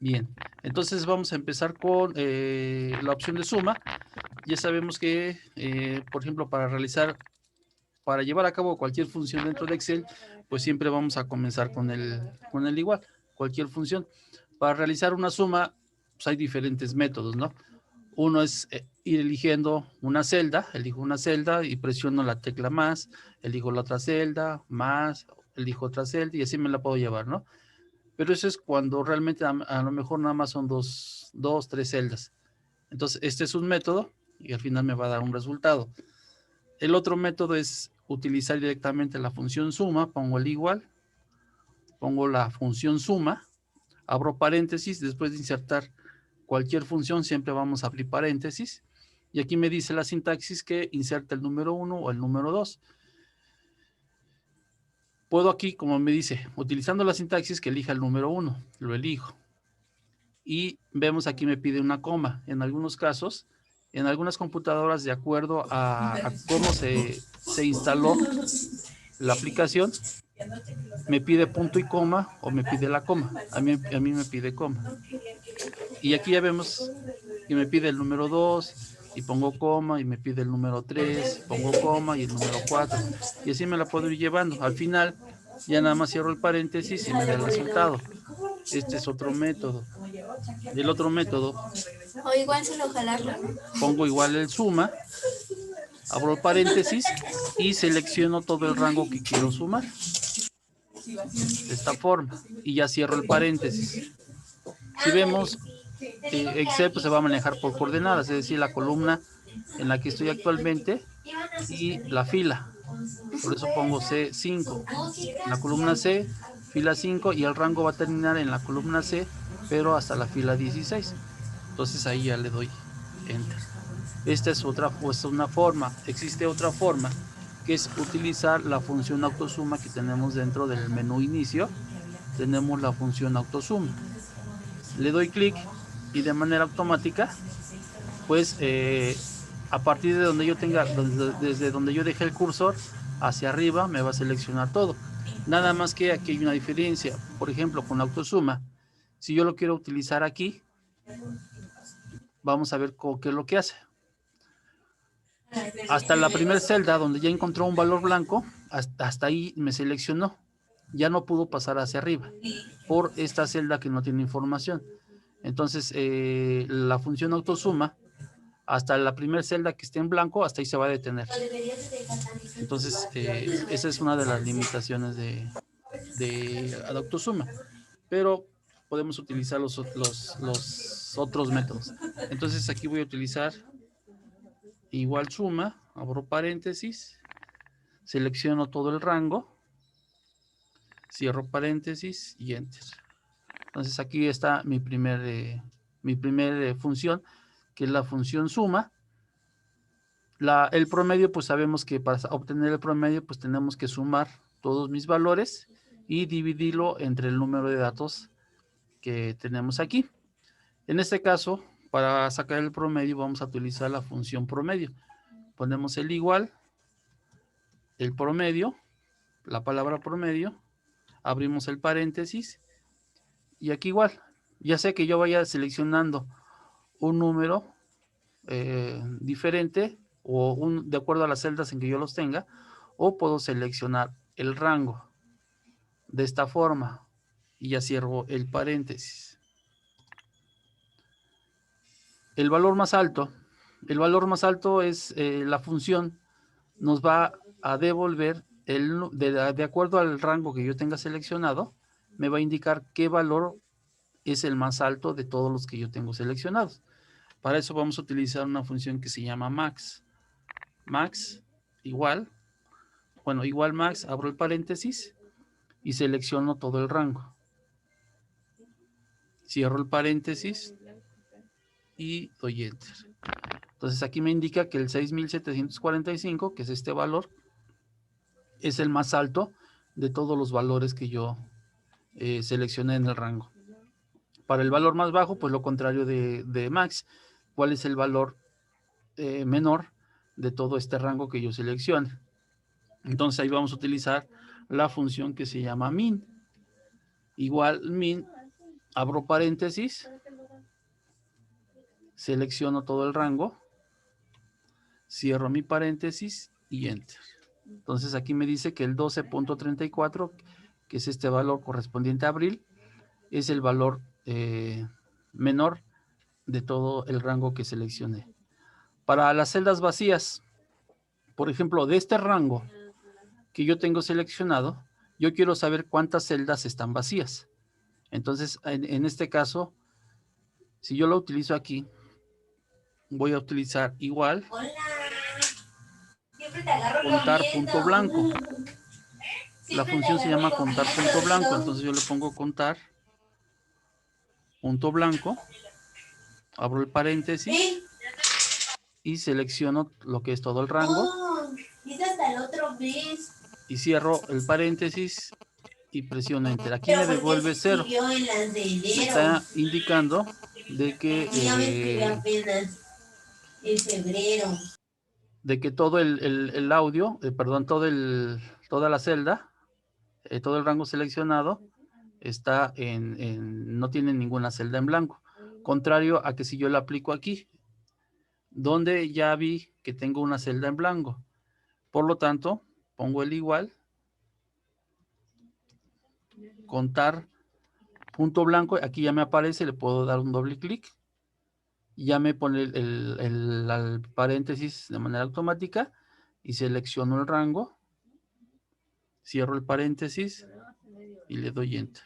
Bien, entonces vamos a empezar con la opción de suma. Ya sabemos que, por ejemplo, para llevar a cabo cualquier función dentro de Excel, pues siempre vamos a comenzar con el igual, cualquier función. Para realizar una suma, pues hay diferentes métodos, ¿no? Uno es ir eligiendo una celda, elijo una celda y presiono la tecla más, elijo la otra celda, más, elijo otra celda y así me la puedo llevar, ¿no? Pero eso es cuando realmente a lo mejor nada más son dos, tres celdas. Entonces, este es un método y al final me va a dar un resultado. El otro método es utilizar directamente la función suma, pongo el igual, pongo la función suma, abro paréntesis, después de insertar cualquier función siempre vamos a abrir paréntesis y aquí me dice la sintaxis que inserta el número 1 o el número 2. Puedo aquí, como me dice, utilizando la sintaxis que elija el número 1, lo elijo. Y vemos aquí me pide una coma. En algunos casos, en algunas computadoras, de acuerdo a cómo se instaló la aplicación, me pide punto y coma o me pide la coma. A mí me pide coma. Y aquí ya vemos que me pide el número 2 y pongo coma y me pide el número 3, pongo coma y el número 4. Y así me la puedo ir llevando. Al final ya nada más cierro el paréntesis y me da el resultado. Este es otro método. El otro método, O igual solo jalarlo, ¿no? pongo igual el suma, abro paréntesis y selecciono todo el rango que quiero sumar. De esta forma. Y ya cierro el paréntesis. Si vemos, Excel pues, se va a manejar por coordenadas, es decir, la columna en la que estoy actualmente y la fila. Por eso pongo C5. La columna C, fila 5 y el rango va a terminar en la columna C, pero hasta la fila 16. Entonces ahí ya le doy Enter. Esta es otra, pues una forma. Existe otra forma que es utilizar la función autosuma que tenemos dentro del menú inicio. Tenemos la función autosuma. Le doy clic y de manera automática, pues a partir de donde yo tenga, desde donde yo dejé el cursor hacia arriba, me va a seleccionar todo. Nada más que aquí hay una diferencia. Por ejemplo, con la autosuma, si yo lo quiero utilizar aquí, vamos a ver qué es lo que hace. Hasta la primera celda donde ya encontró un valor blanco, hasta ahí me seleccionó. Ya no pudo pasar hacia arriba por esta celda que no tiene información. Entonces, la función autosuma, hasta la primera celda que esté en blanco, hasta ahí se va a detener. Entonces, esa es una de las limitaciones de autosuma. Pero podemos utilizar los otros métodos. Entonces, aquí voy a utilizar igual suma, abro paréntesis, selecciono todo el rango, cierro paréntesis y enter. Entonces aquí está mi primer función, que es la función suma. El promedio, pues sabemos que para obtener el promedio, pues tenemos que sumar todos mis valores y dividirlo entre el número de datos que tenemos aquí. En este caso, para sacar el promedio, vamos a utilizar la función promedio. Ponemos el igual, el promedio, la palabra promedio, abrimos el paréntesis y aquí igual, ya sea que yo vaya seleccionando un número diferente o de acuerdo a las celdas en que yo los tenga, o puedo seleccionar el rango de esta forma y ya cierro el paréntesis. El valor más alto es la función, nos va a devolver de acuerdo al rango que yo tenga seleccionado, me va a indicar qué valor es el más alto de todos los que yo tengo seleccionados. Para eso vamos a utilizar una función que se llama max. Max igual max, abro el paréntesis y selecciono todo el rango. Cierro el paréntesis y doy enter. Entonces aquí me indica que el 6745, que es este valor, es el más alto de todos los valores que yo seleccioné en el rango. Para el valor más bajo, pues lo contrario de max. ¿Cuál es el valor menor de todo este rango que yo seleccione? Entonces ahí vamos a utilizar la función que se llama min. Igual min abro paréntesis, selecciono todo el rango, cierro mi paréntesis y enter. Entonces aquí me dice que el 12.34, que es este valor correspondiente a abril, es el valor menor de todo el rango que seleccioné. Para las celdas vacías, por ejemplo, de este rango que yo tengo seleccionado, yo quiero saber cuántas celdas están vacías. Entonces, en este caso, si yo lo utilizo aquí, voy a utilizar igual contar punto blanco. La función se llama contar punto blanco, entonces yo le pongo contar punto blanco, abro el paréntesis y selecciono lo que es todo el rango y cierro el paréntesis y presiono enter. Aquí me devuelve 0. Me está indicando de que todo el audio, perdón, toda la celda, todo el rango seleccionado está no tiene ninguna celda en blanco. Contrario a que si yo lo aplico aquí, donde ya vi que tengo una celda en blanco. Por lo tanto, pongo el igual, contar punto blanco, aquí ya me aparece, le puedo dar un doble clic, ya me pone el paréntesis de manera automática y selecciono el rango, cierro el paréntesis y le doy enter.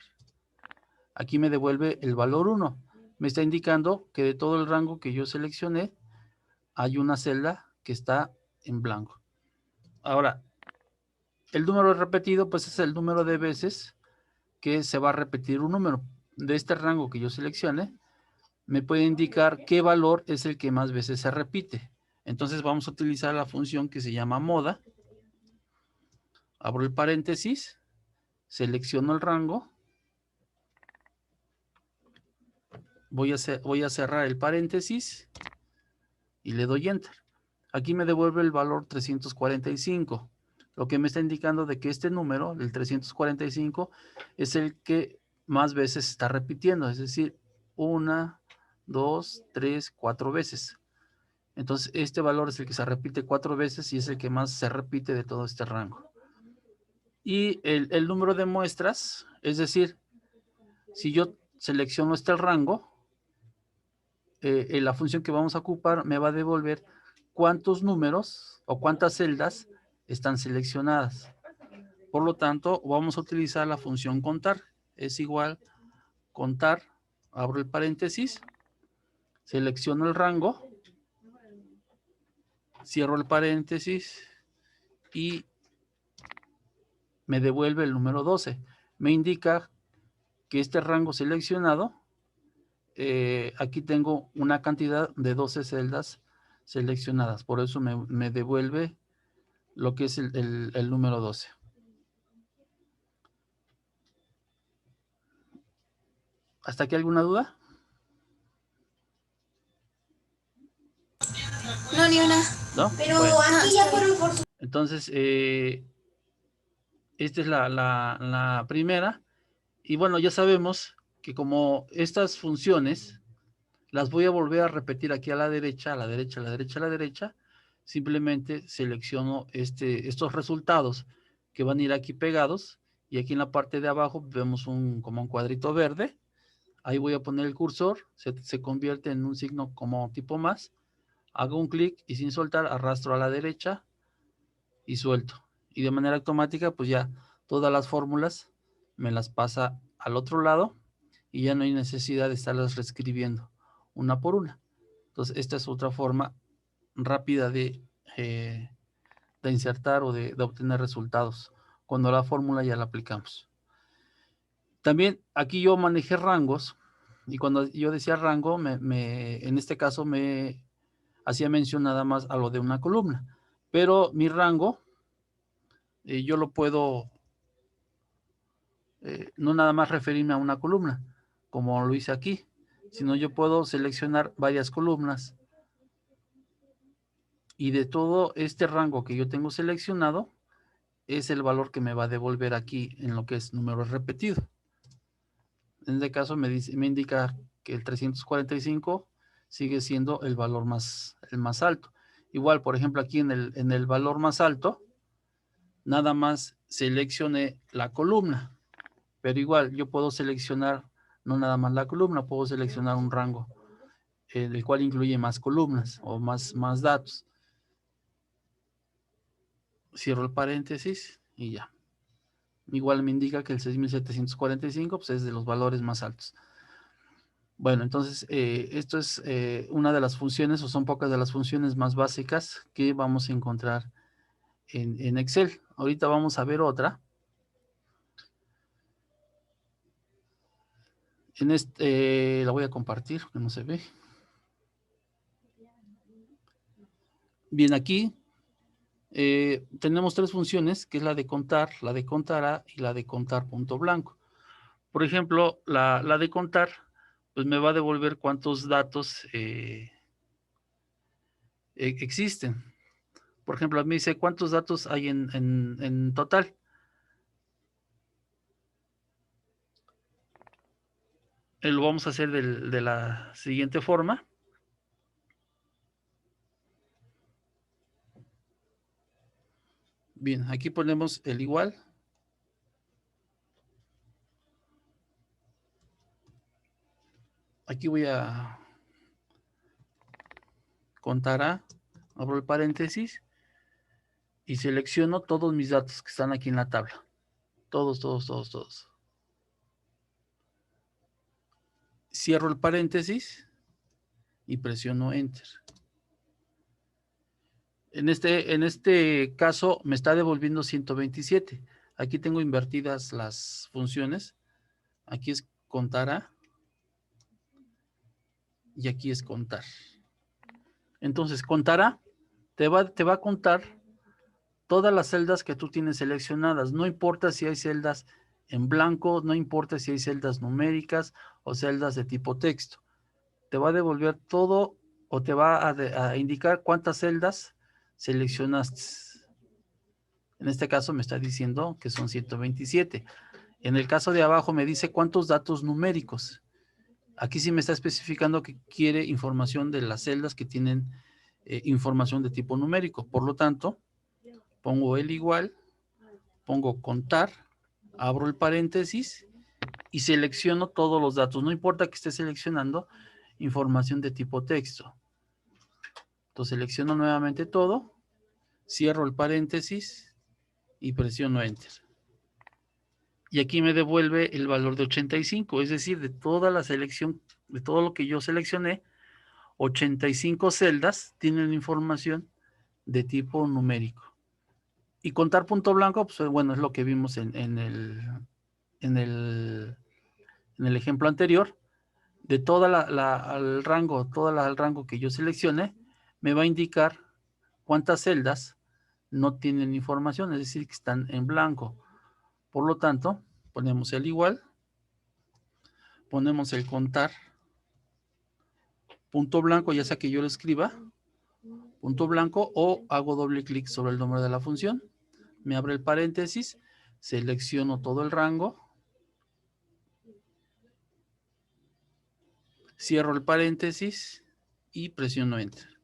Aquí me devuelve el valor 1. Me está indicando que de todo el rango que yo seleccioné, hay una celda que está en blanco. Ahora, el número repetido, pues es el número de veces que se va a repetir un número. De este rango que yo seleccione, me puede indicar qué valor es el que más veces se repite. Entonces vamos a utilizar la función que se llama moda. Abro el paréntesis, selecciono el rango, voy a cerrar el paréntesis y le doy enter. Aquí me devuelve el valor 345, lo que me está indicando de que este número, el 345, es el que más veces está repitiendo, es decir, 1, 2, 3, 4 veces. Entonces, este valor es el que se repite 4 veces y es el que más se repite de todo este rango. Y el número de muestras, es decir, si yo selecciono este rango, la función que vamos a ocupar me va a devolver cuántos números o cuántas celdas están seleccionadas. Por lo tanto, vamos a utilizar la función contar. Es igual contar, abro el paréntesis, selecciono el rango, cierro el paréntesis y me devuelve el número 12. Me indica que este rango seleccionado, aquí tengo una cantidad de 12 celdas seleccionadas. Por eso me devuelve lo que es el número 12. ¿Hasta aquí alguna duda? No, ni una. ¿No? Pero bueno, aquí ya por... entonces, esta es la primera. Y bueno, ya sabemos que como estas funciones las voy a volver a repetir aquí a la derecha, a la derecha, a la derecha, a la derecha, simplemente selecciono estos resultados que van a ir aquí pegados y aquí en la parte de abajo vemos como un cuadrito verde. Ahí voy a poner el cursor, se convierte en un signo como tipo más, hago un clic y sin soltar arrastro a la derecha y suelto. Y de manera automática pues ya todas las fórmulas me las pasa al otro lado y ya no hay necesidad de estarlas reescribiendo una por una. Entonces esta es otra forma rápida de insertar o de obtener resultados cuando la fórmula ya la aplicamos. También aquí yo manejé rangos y cuando yo decía rango, en este caso me hacía mención nada más a lo de una columna, pero mi rango yo lo puedo no nada más referirme a una columna, como lo hice aquí, sino yo puedo seleccionar varias columnas y de todo este rango que yo tengo seleccionado es el valor que me va a devolver aquí en lo que es número repetido. En este caso me indica que el 345 sigue siendo el valor el más alto. Igual, por ejemplo, aquí en el valor más alto, nada más seleccioné la columna, pero igual yo puedo seleccionar no nada más la columna, puedo seleccionar un rango, el cual incluye más columnas o más datos. Cierro el paréntesis y ya. Igual me indica que el 6745 pues, es de los valores más altos. Bueno, entonces esto es una de las funciones, o son pocas de las funciones más básicas que vamos a encontrar en Excel. Ahorita vamos a ver otra. En la voy a compartir, que no se ve. Bien, aquí tenemos tres funciones, que es la de contar, la de contará y la de contar punto blanco. Por ejemplo, la de contar, pues me va a devolver cuántos datos existen. Por ejemplo, me dice cuántos datos hay en total. Lo vamos a hacer de la siguiente forma. Bien, aquí ponemos el igual. Aquí voy a contar a, abro el paréntesis y selecciono todos mis datos que están aquí en la tabla. Todos, todos, todos, todos. Cierro el paréntesis y presiono Enter. En este caso me está devolviendo 127. Aquí tengo invertidas las funciones. Aquí es contar a y aquí es contar. Entonces, contará, te va a contar todas las celdas que tú tienes seleccionadas. No importa si hay celdas en blanco, no importa si hay celdas numéricas o celdas de tipo texto. Te va a devolver todo o te va a indicar cuántas celdas seleccionaste. En este caso me está diciendo que son 127. En el caso de abajo me dice cuántos datos numéricos. Aquí sí me está especificando que quiere información de las celdas que tienen información de tipo numérico. Por lo tanto, pongo el igual, pongo contar, abro el paréntesis y selecciono todos los datos. No importa que esté seleccionando información de tipo texto. Entonces selecciono nuevamente todo, cierro el paréntesis y presiono Enter. Y aquí me devuelve el valor de 85, es decir, de toda la selección, de todo lo que yo seleccioné, 85 celdas tienen información de tipo numérico. Y contar punto blanco, pues bueno, es lo que vimos en el ejemplo anterior. De toda el rango que yo seleccione, me va a indicar cuántas celdas no tienen información, es decir, que están en blanco. Por lo tanto, ponemos el igual, ponemos el contar, punto blanco, ya sea que yo lo escriba, punto blanco, o hago doble clic sobre el nombre de la función, me abre el paréntesis, selecciono todo el rango, cierro el paréntesis y presiono Enter.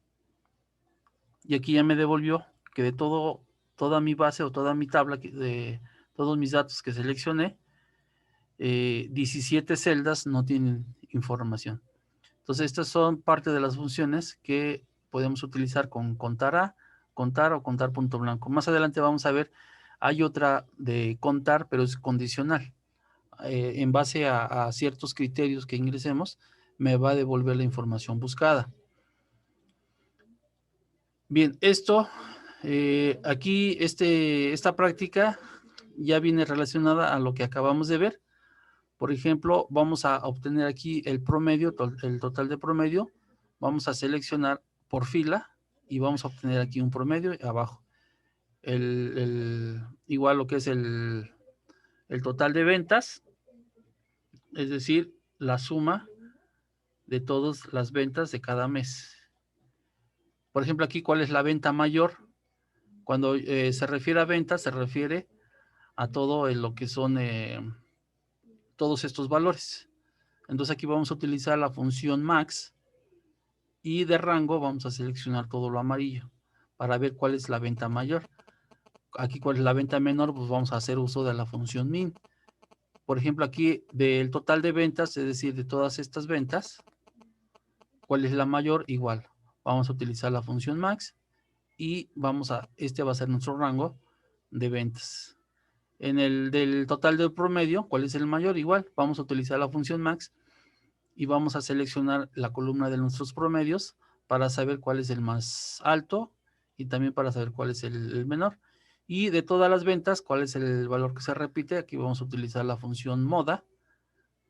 Y aquí ya me devolvió que de toda mi base o toda mi tabla, de todos mis datos que seleccioné, 17 celdas no tienen información. Entonces, estas son parte de las funciones que podemos utilizar con contar a, contar o contar punto blanco. Más adelante vamos a ver, hay otra de contar, pero es condicional. En base a ciertos criterios que ingresemos, me va a devolver la información buscada. Bien, esto, aquí esta práctica ya viene relacionada a lo que acabamos de ver. Por ejemplo, vamos a obtener aquí el promedio, el total de promedio. Vamos a seleccionar por fila y vamos a obtener aquí un promedio abajo. Igual lo que es el total de ventas, es decir, la suma de todas las ventas de cada mes. Por ejemplo, aquí, ¿cuál es la venta mayor? Cuando se refiere a ventas, se refiere a todo lo que son todos estos valores. Entonces aquí vamos a utilizar la función max y de rango vamos a seleccionar todo lo amarillo para ver cuál es la venta mayor. Aquí cuál es la venta menor, pues vamos a hacer uso de la función min. Por ejemplo, aquí del total de ventas, es decir, de todas estas ventas, ¿cuál es la mayor? Igual, vamos a utilizar la función max y este va a ser nuestro rango de ventas. En el del total del promedio, ¿cuál es el mayor? Igual, vamos a utilizar la función max y vamos a seleccionar la columna de nuestros promedios para saber cuál es el más alto y también para saber cuál es el menor. Y de todas las ventas, ¿cuál es el valor que se repite? Aquí vamos a utilizar la función moda.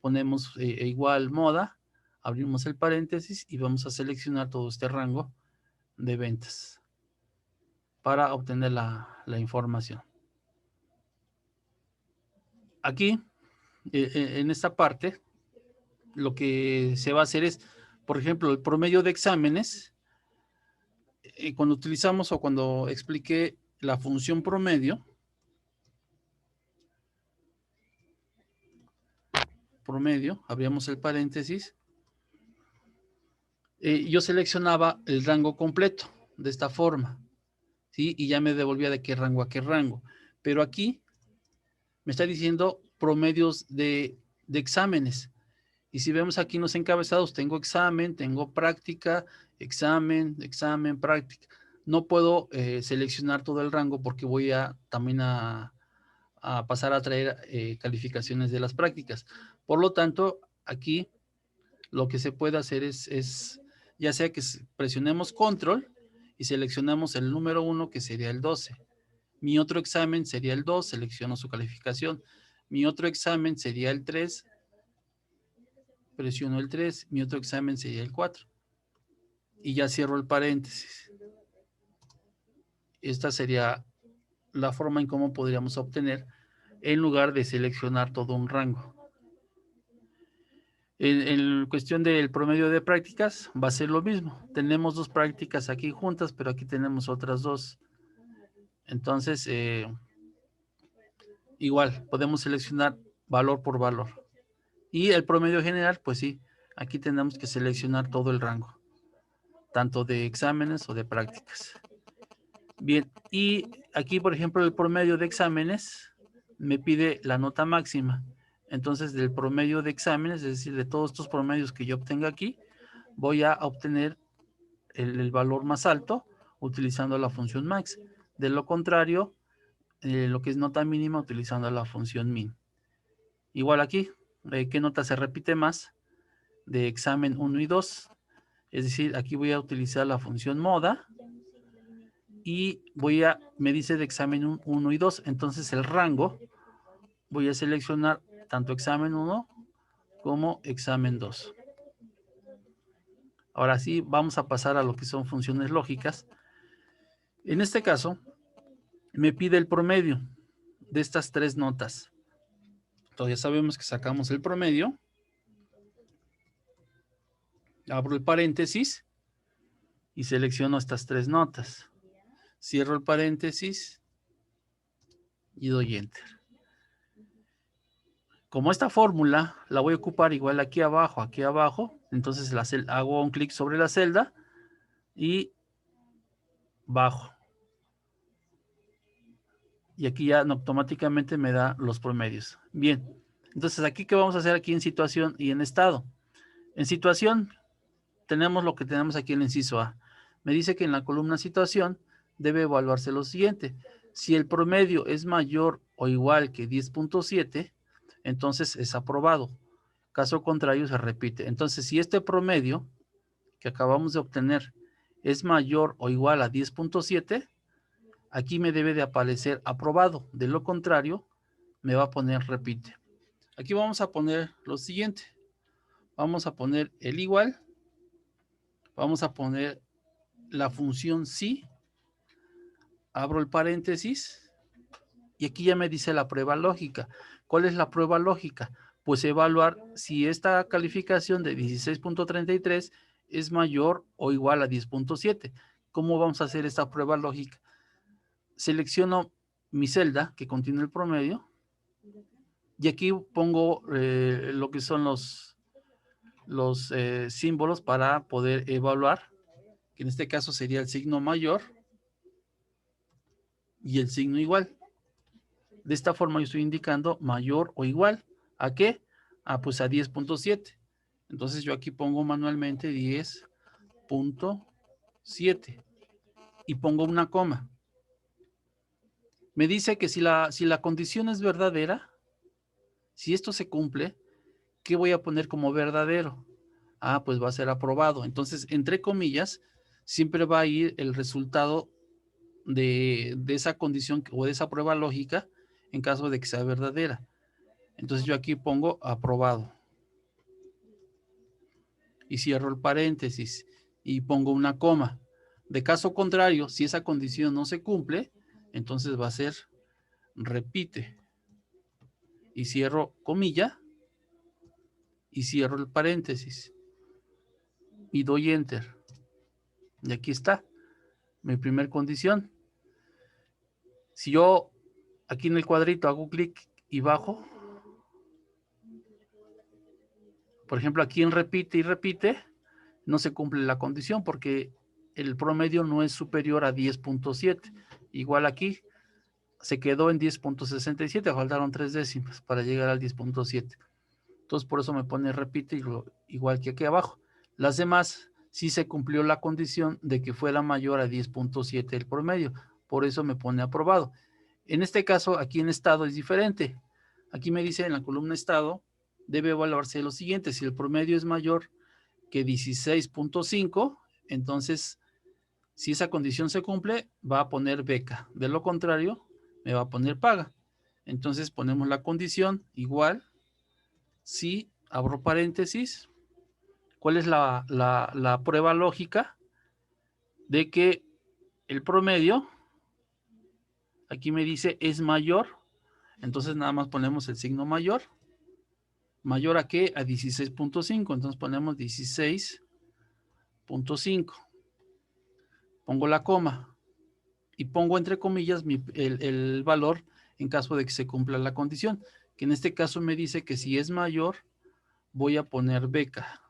Ponemos igual moda, abrimos el paréntesis y vamos a seleccionar todo este rango de ventas para obtener la información. Aquí, en esta parte, lo que se va a hacer es, por ejemplo, el promedio de exámenes. Cuando utilizamos o cuando expliqué la función promedio, abríamos el paréntesis, yo seleccionaba el rango completo de esta forma, ¿sí? Y ya me devolvía de qué rango a qué rango. Pero aquí me está diciendo promedios de exámenes. Y si vemos aquí en los encabezados, tengo examen, tengo práctica, examen, práctica. No puedo seleccionar todo el rango porque voy también a pasar a traer calificaciones de las prácticas. Por lo tanto, aquí lo que se puede hacer es ya sea que presionemos control y seleccionamos el número 1, que sería el 12. Mi otro examen sería el 2, selecciono su calificación. Mi otro examen sería el 3, presiono el 3. Mi otro examen sería el 4. Y ya cierro el paréntesis. Esta sería la forma en cómo podríamos obtener en lugar de seleccionar todo un rango. En cuestión del promedio de prácticas, va a ser lo mismo. Tenemos dos prácticas aquí juntas, pero aquí tenemos otras dos. Entonces, igual, podemos seleccionar valor por valor. Y el promedio general, pues sí, aquí tenemos que seleccionar todo el rango, tanto de exámenes o de prácticas. Bien, y aquí, por ejemplo, el promedio de exámenes me pide la nota máxima. Entonces, del promedio de exámenes, es decir, de todos estos promedios que yo obtenga aquí, voy a obtener el valor más alto utilizando la función max. De lo contrario, lo que es nota mínima utilizando la función min. Igual aquí, ¿qué nota se repite más? De examen 1 y 2. Es decir, aquí voy a utilizar la función moda y me dice de examen 1 y 2. Entonces el rango voy a seleccionar tanto examen 1 como examen 2. Ahora sí, vamos a pasar a lo que son funciones lógicas. En este caso, me pide el promedio de estas tres notas. Entonces ya sabemos que sacamos el promedio. Abro el paréntesis y selecciono estas tres notas. Cierro el paréntesis y doy Enter. Como esta fórmula la voy a ocupar igual aquí abajo, entonces hago un clic sobre la celda y bajo. Y aquí ya automáticamente me da los promedios. Bien, entonces aquí, ¿qué vamos a hacer aquí en situación y en estado? En situación, tenemos lo que tenemos aquí en el inciso A. Me dice que en la columna situación debe evaluarse lo siguiente. Si el promedio es mayor o igual que 10.7, entonces es aprobado. Caso contrario, se repite. Entonces, si este promedio que acabamos de obtener es mayor o igual a 10.7, aquí me debe de aparecer aprobado. De lo contrario, me va a poner repite. Aquí vamos a poner lo siguiente. Vamos a poner el igual. Vamos a poner la función sí. Abro el paréntesis. Y aquí ya me dice la prueba lógica. ¿Cuál es la prueba lógica? Pues evaluar si esta calificación de 16.33 es mayor o igual a 10.7. ¿Cómo vamos a hacer esta prueba lógica? Selecciono mi celda que contiene el promedio y aquí pongo lo que son símbolos para poder evaluar, que en este caso sería el signo mayor y el signo igual. De esta forma yo estoy indicando mayor o igual. ¿A qué? Pues a 10.7. Entonces yo aquí pongo manualmente 10.7 y pongo una coma. Me dice que si la condición es verdadera, si esto se cumple, ¿qué voy a poner como verdadero? Pues va a ser aprobado. Entonces, entre comillas, siempre va a ir el resultado de esa condición o de esa prueba lógica en caso de que sea verdadera. Entonces yo aquí pongo aprobado. Y cierro el paréntesis y pongo una coma. De caso contrario, si esa condición no se cumple, entonces va a ser repite. Y cierro comilla y cierro el paréntesis. Y doy enter. Y aquí está mi primer condición. Si yo aquí en el cuadrito hago clic y bajo, por ejemplo, aquí en repite y repite, no se cumple la condición porque el promedio no es superior a 10.7. Igual aquí se quedó en 10.67, faltaron 3 décimas para llegar al 10.7. Entonces por eso me pone repite igual que aquí abajo. Las demás sí se cumplió la condición de que fuera mayor a 10.7 el promedio, por eso me pone aprobado. En este caso, aquí en estado es diferente. Aquí me dice en la columna estado, debe evaluarse lo siguiente: si el promedio es mayor que 16.5, entonces, si esa condición se cumple, va a poner beca. De lo contrario, me va a poner paga. Entonces ponemos la condición igual, si, abro paréntesis, ¿cuál es la prueba lógica de que el promedio, aquí me dice, es mayor? Entonces nada más ponemos el signo mayor. ¿Mayor a qué? A 16.5. Entonces ponemos 16.5. Pongo la coma y pongo entre comillas el valor en caso de que se cumpla la condición, que en este caso me dice que si es mayor, voy a poner beca.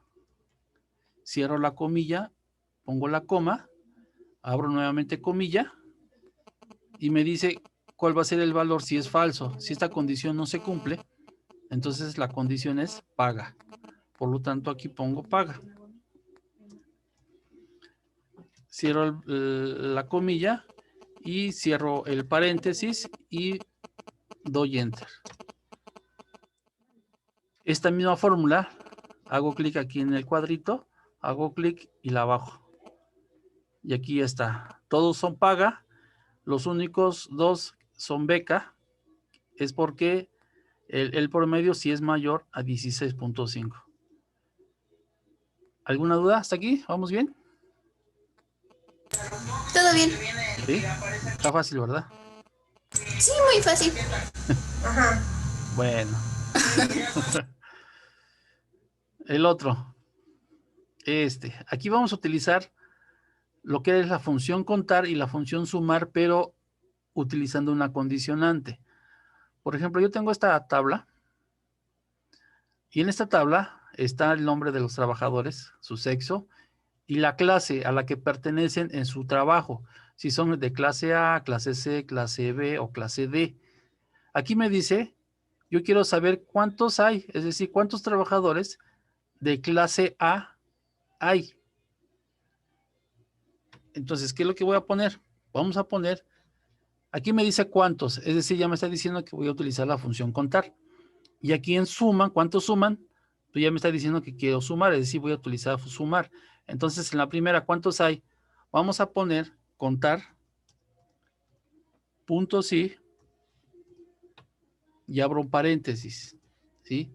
Cierro la comilla, pongo la coma, abro nuevamente comilla y me dice cuál va a ser el valor si es falso. Si esta condición no se cumple, entonces la condición es paga. Por lo tanto, aquí pongo paga. Cierro la comilla y cierro el paréntesis y doy enter. Esta misma fórmula, hago clic aquí en el cuadrito, hago clic y la bajo. Y aquí está. Todos son paga. Los únicos dos son beca. Es porque el promedio sí es mayor a 16.5. ¿Alguna duda hasta aquí? ¿Vamos bien? Todo bien. ¿Sí? Está fácil, ¿verdad? Sí, muy fácil. Ajá. Bueno. El otro. Aquí vamos a utilizar lo que es la función contar y la función sumar, pero utilizando una condicionante. Por ejemplo, yo tengo esta tabla y en esta tabla está el nombre de los trabajadores, su sexo y la clase a la que pertenecen en su trabajo. Si son de clase A, clase C, clase B o clase D. Aquí me dice, yo quiero saber cuántos hay, es decir, cuántos trabajadores de clase A hay. Entonces, ¿qué es lo que voy a poner? Vamos a poner, aquí me dice cuántos, es decir, ya me está diciendo que voy a utilizar la función contar. Y aquí en suma, ¿cuántos suman? Tú ya me está diciendo que quiero sumar, es decir, voy a utilizar sumar. Entonces, en la primera, ¿cuántos hay? Vamos a poner contar, punto sí, y abro un paréntesis, ¿sí?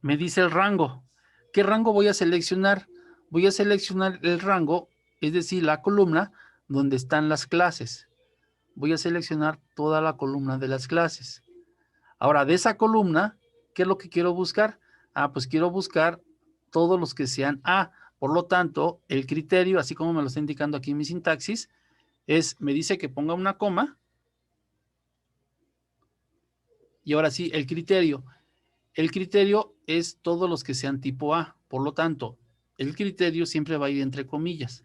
Me dice el rango. ¿Qué rango voy a seleccionar? Voy a seleccionar el rango, es decir, la columna donde están las clases. Voy a seleccionar toda la columna de las clases. Ahora, de esa columna, ¿qué es lo que quiero buscar? Pues quiero buscar todos los que sean A. Por lo tanto, el criterio, así como me lo está indicando aquí en mi sintaxis, me dice que ponga una coma. Y ahora sí, el criterio. El criterio es todos los que sean tipo A. Por lo tanto, el criterio siempre va a ir entre comillas.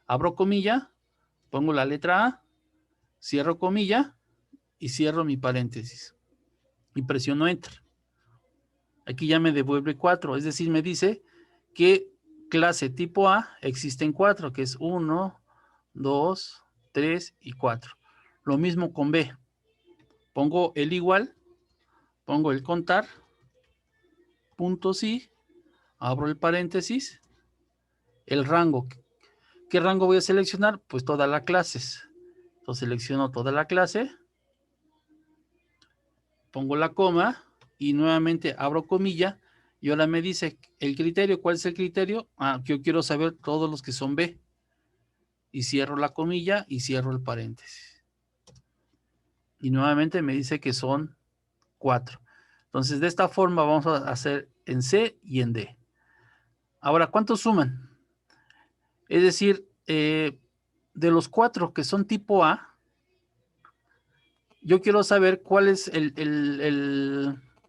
Abro comilla, pongo la letra A, cierro comilla y cierro mi paréntesis. Y presiono Enter. Aquí ya me devuelve 4, es decir, me dice que clase tipo A existen 4, que es 1, 2, 3 y 4. Lo mismo con B. Pongo el igual, pongo el contar, punto sí, abro el paréntesis, el rango. ¿Qué rango voy a seleccionar? Pues toda la clase. Entonces selecciono toda la clase, pongo la coma y nuevamente abro comilla y ahora me dice el criterio. ¿Cuál es el criterio? Yo quiero saber todos los que son B. Y cierro la comilla y cierro el paréntesis. Y nuevamente me dice que son 4. Entonces de esta forma vamos a hacer en C y en D. Ahora, ¿cuántos suman? Es decir, de los 4 que son tipo A, yo quiero saber cuál es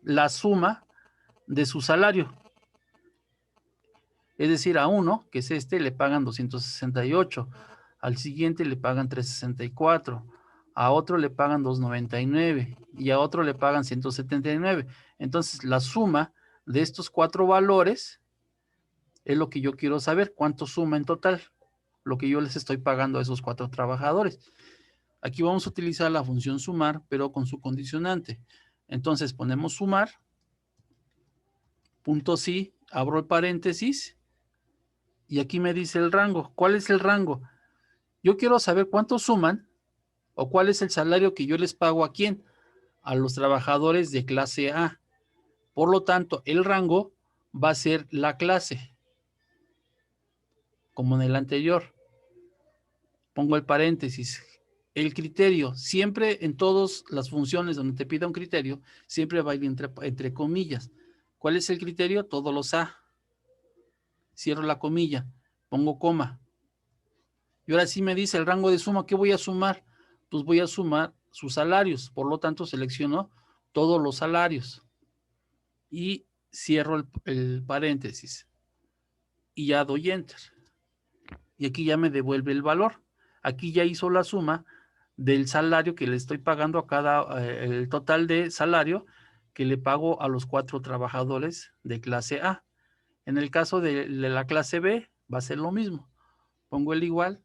la suma de su salario. Es decir, a uno, que es este, le pagan 268, al siguiente le pagan 364, a otro le pagan 299 y a otro le pagan 179. Entonces, la suma de estos 4 valores es lo que yo quiero saber, cuánto suma en total, lo que yo les estoy pagando a esos 4 trabajadores. Aquí vamos a utilizar la función sumar, pero con su condicionante. Entonces, ponemos sumar, punto sí, abro el paréntesis, y aquí me dice el rango. ¿Cuál es el rango? Yo quiero saber cuánto suman o cuál es el salario que yo les pago a quién, a los trabajadores de clase A. Por lo tanto, el rango va a ser la clase, como en el anterior. Pongo el paréntesis. El criterio, siempre en todas las funciones donde te pida un criterio, siempre va a ir entre comillas. ¿Cuál es el criterio? Todos los A. Cierro la comilla, pongo coma. Y ahora sí me dice el rango de suma. ¿Qué voy a sumar? Pues voy a sumar sus salarios. Por lo tanto, selecciono todos los salarios. Y cierro el paréntesis. Y ya doy Enter. Y aquí ya me devuelve el valor. Aquí ya hizo la suma del salario que le estoy pagando a el total de salario que le pago a los 4 trabajadores de clase A. En el caso de la clase B, va a ser lo mismo. Pongo el igual,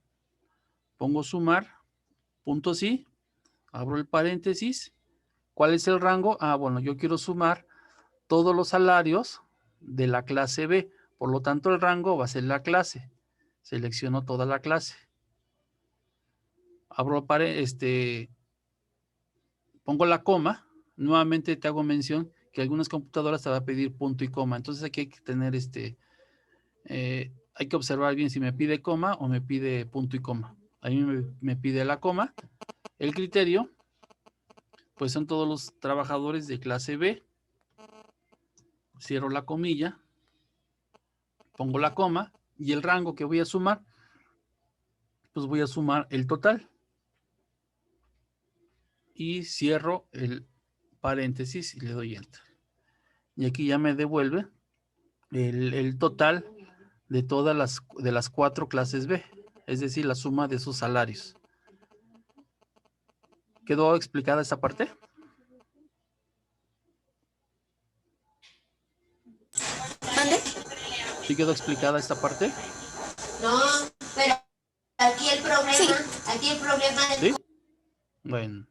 pongo sumar, punto sí, abro el paréntesis. ¿Cuál es el rango? Bueno, yo quiero sumar todos los salarios de la clase B. Por lo tanto, el rango va a ser la clase. Selecciono toda la clase. Abro pongo la coma. Nuevamente te hago mención que algunas computadoras te va a pedir punto y coma. Entonces aquí hay que tener hay que observar bien si me pide coma o me pide punto y coma. A mí me pide la coma. El criterio, pues son todos los trabajadores de clase B. Cierro la comilla, pongo la coma y el rango que voy a sumar, pues voy a sumar el total. Y cierro el paréntesis y le doy Enter. Y aquí ya me devuelve el total de todas las 4 clases B, es decir, la suma de sus salarios. ¿Quedó explicada esta parte? ¿Mande? ¿Sí quedó explicada esta parte? No, pero aquí el problema, sí. Aquí el problema es... ¿Sí? Bueno.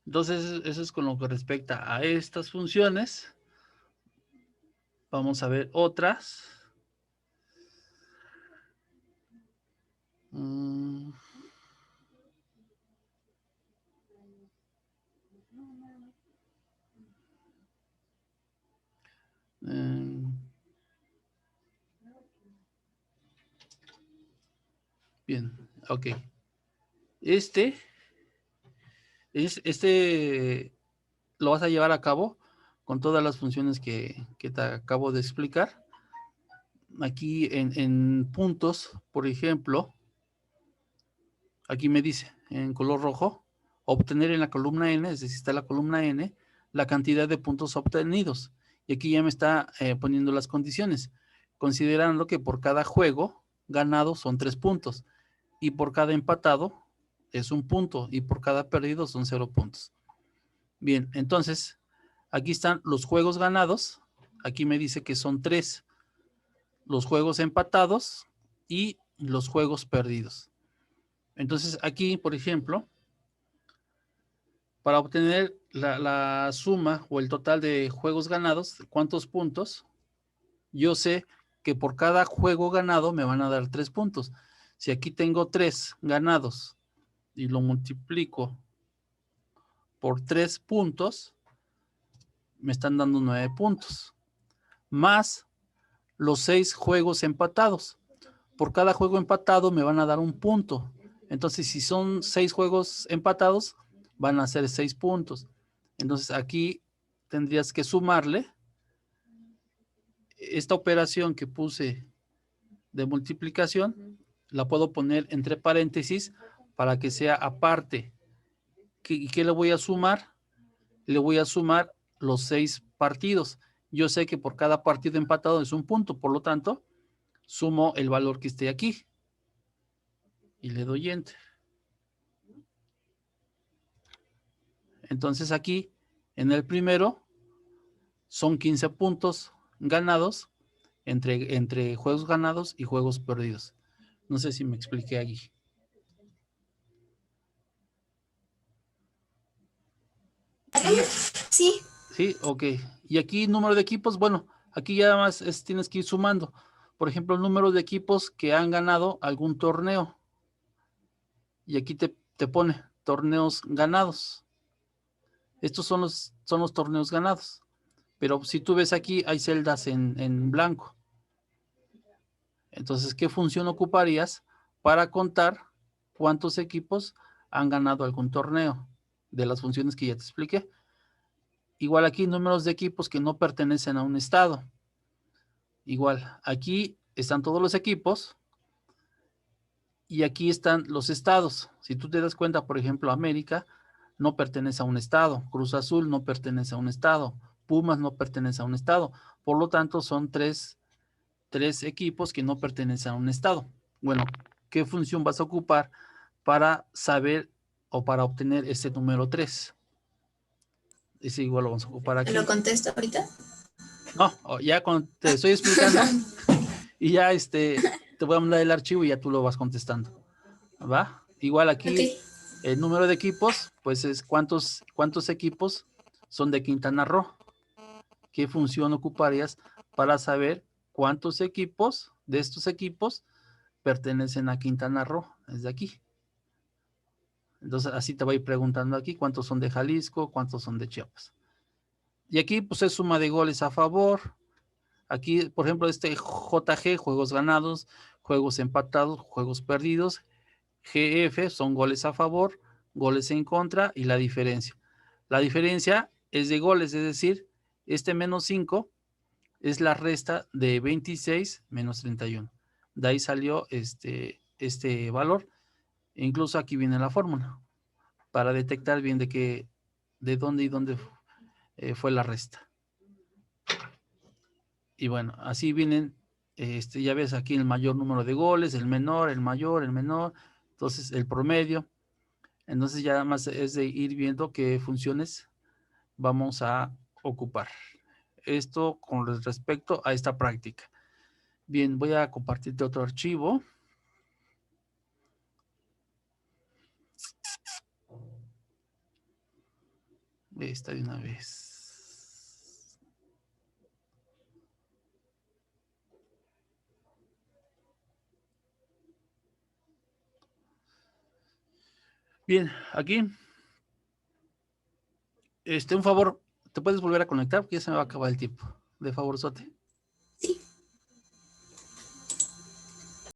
Entonces, eso es con lo que respecta a estas funciones. Vamos a ver otras. Bien, ok. Este lo vas a llevar a cabo con todas las funciones que te acabo de explicar. Aquí en puntos, por ejemplo, aquí me dice en color rojo, obtener en la columna N, es decir, está la columna N, la cantidad de puntos obtenidos. Y aquí ya me está poniendo las condiciones, considerando que por cada juego ganado son 3 puntos, y por cada empatado es 1 punto, y por cada perdido son 0 puntos. Bien, entonces, aquí están los juegos ganados, aquí me dice que son 3, los juegos empatados y los juegos perdidos. Entonces, aquí, por ejemplo, para obtener la suma o el total de juegos ganados, ¿cuántos puntos? Yo sé que por cada juego ganado me van a dar 3 puntos. Si aquí tengo 3 ganados y lo multiplico por 3 puntos, me están dando 9 puntos. Más los 6 juegos empatados. Por cada juego empatado me van a dar 1 punto. Entonces, si son 6 juegos empatados, van a ser 6 puntos. Entonces, aquí tendrías que sumarle esta operación que puse de multiplicación, la puedo poner entre paréntesis para que sea aparte. ¿Y qué le voy a sumar? Le voy a sumar los 6 partidos. Yo sé que por cada partido empatado es 1 punto, por lo tanto, sumo el valor que esté aquí. Y le doy Enter. Entonces aquí, en el primero, son 15 puntos ganados entre juegos ganados y juegos perdidos. No sé si me expliqué aquí. Sí. Sí, ok. Y aquí número de equipos, bueno, aquí ya más tienes que ir sumando. Por ejemplo, el número de equipos que han ganado algún torneo. Y aquí te pone torneos ganados. Estos son los torneos ganados. Pero si tú ves aquí, hay celdas en blanco. Entonces, ¿qué función ocuparías para contar cuántos equipos han ganado algún torneo? De las funciones que ya te expliqué. Igual aquí números de equipos que no pertenecen a un estado. Igual, aquí están todos los equipos y aquí están los estados. Si tú te das cuenta, por ejemplo, América no pertenece a un estado, Cruz Azul no pertenece a un estado, Pumas no pertenece a un estado. Por lo tanto, son tres equipos que no pertenecen a un estado. Bueno, ¿qué función vas a ocupar para saber o para obtener este número 3? Ese igual lo vamos a ocupar aquí. ¿Lo contesto ahorita? No, ya cuando te estoy explicando y ya te voy a mandar el archivo y ya tú lo vas contestando. ¿Va? Igual aquí Okay. el número de equipos, pues es cuántos equipos son de Quintana Roo. ¿Qué función ocuparías para saber cuántos equipos de estos equipos pertenecen a Quintana Roo? Es de aquí. Entonces así te voy preguntando aquí cuántos son de Jalisco, cuántos son de Chiapas. Y aquí pues es suma de goles a favor. Aquí, por ejemplo, JG, juegos ganados, juegos empatados, juegos perdidos. GF son goles a favor, goles en contra y la diferencia. La diferencia es de goles, es decir, este menos 5 es la resta de 26 menos 31. De ahí salió este valor. E incluso aquí viene la fórmula para detectar bien de dónde y dónde fue la resta. Y bueno, así vienen, ya ves aquí el mayor número de goles, el menor, el mayor, el menor, entonces el promedio. Entonces ya nada más es de ir viendo qué funciones vamos a ocupar. Esto con respecto a esta práctica. Bien, voy a compartirte otro archivo. Esta de una vez. Bien, aquí. Un favor, ¿te puedes volver a conectar? Porque ya se me va a acabar el tiempo. De favorzote.